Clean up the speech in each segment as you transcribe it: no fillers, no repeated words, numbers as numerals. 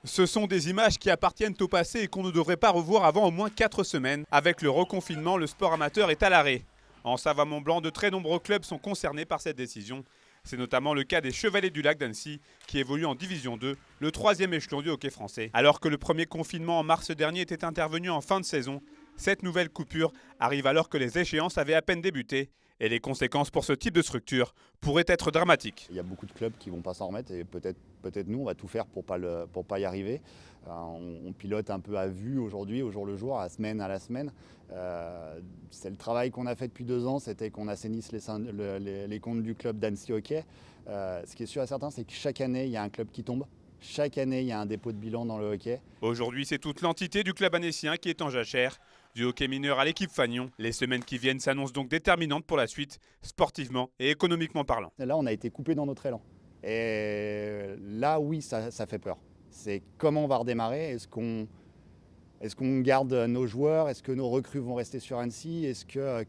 Ce sont des images qui appartiennent au passé et qu'on ne devrait pas revoir avant au moins 4 semaines. Avec le reconfinement, le sport amateur est à l'arrêt. En Savoie-Mont-Blanc, de très nombreux clubs sont concernés par cette décision. C'est notamment le cas des Chevaliers du Lac d'Annecy, qui évoluent en Division 2, le 3e échelon du hockey français. Alors que le premier confinement en mars dernier était intervenu en fin de saison, cette nouvelle coupure arrive alors que les échéances avaient à peine débuté. Et les conséquences pour ce type de structure pourraient être dramatiques. Il y a beaucoup de clubs qui ne vont pas s'en remettre et peut-être nous, on va tout faire pour pas y arriver. On pilote un peu à vue aujourd'hui, au jour le jour, à la semaine. C'est le travail qu'on a fait depuis 2 ans, c'était qu'on assainisse les comptes du club d'Annecy Hockey. Ce qui est sûr et certain, c'est que chaque année, il y a un club qui tombe. Chaque année, il y a un dépôt de bilan dans le hockey. Aujourd'hui, c'est toute l'entité du club annécien qui est en jachère. Du hockey mineur à l'équipe Fagnon, les semaines qui viennent s'annoncent donc déterminantes pour la suite, sportivement et économiquement parlant. Là, on a été coupé dans notre élan. Et là, oui, ça fait peur. C'est comment on va redémarrer. Est-ce qu'on garde nos joueurs? Est-ce que nos recrues vont rester sur Annecy?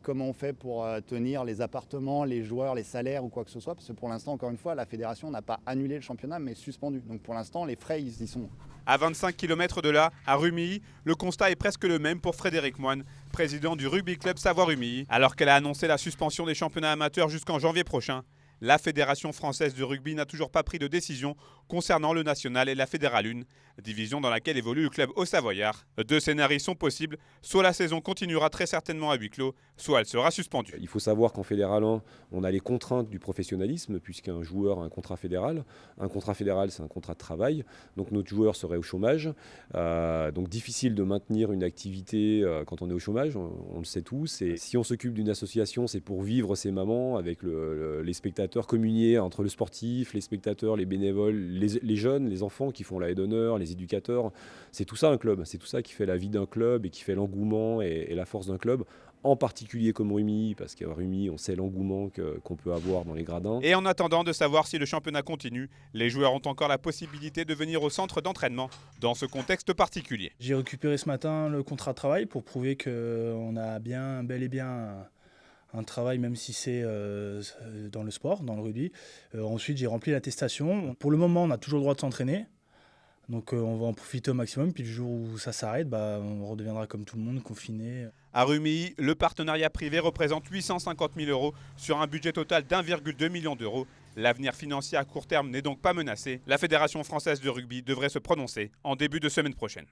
Comment on fait pour tenir les appartements, les joueurs, les salaires ou quoi que ce soit? Parce que pour l'instant, encore une fois, la fédération n'a pas annulé le championnat, mais suspendu. Donc pour l'instant, les frais, ils y sont. À 25 km de là, à Rumilly, le constat est presque le même pour Frédéric Moine, président du rugby club Savoie-Rumilly. Alors qu'elle a annoncé la suspension des championnats amateurs jusqu'en janvier prochain, la Fédération française de rugby n'a toujours pas pris de décision concernant le national et la Fédérale 1, division dans laquelle évolue le club haut-savoyard. 2 scénarios sont possibles, soit la saison continuera très certainement à huis clos, soit elle sera suspendue. Il faut savoir qu'en Fédéral 1, on a les contraintes du professionnalisme, puisqu'un joueur a un contrat fédéral. Un contrat fédéral, c'est un contrat de travail, donc notre joueur serait au chômage. Donc difficile de maintenir une activité quand on est au chômage, on le sait tous. Et si on s'occupe d'une association, c'est pour vivre ses mamans avec les spectateurs, communier entre le sportif, les spectateurs, les bénévoles, les jeunes, les enfants qui font la haie d'honneur, les éducateurs. C'est tout ça un club, c'est tout ça qui fait la vie d'un club et qui fait l'engouement et la force d'un club. En particulier comme Rumilly, parce qu'à Rumilly, on sait l'engouement qu'on peut avoir dans les gradins. Et en attendant de savoir si le championnat continue, les joueurs ont encore la possibilité de venir au centre d'entraînement dans ce contexte particulier. J'ai récupéré ce matin le contrat de travail pour prouver qu'on a bel et bien un travail, même si c'est dans le sport, dans le rugby. Ensuite, j'ai rempli l'attestation. Pour le moment, on a toujours le droit de s'entraîner. Donc on va en profiter au maximum, puis le jour où ça s'arrête, on redeviendra comme tout le monde, confiné. À Rumilly, le partenariat privé représente 850 000 € sur un budget total d'1,2 million d'euros. L'avenir financier à court terme n'est donc pas menacé. La Fédération française de rugby devrait se prononcer en début de semaine prochaine.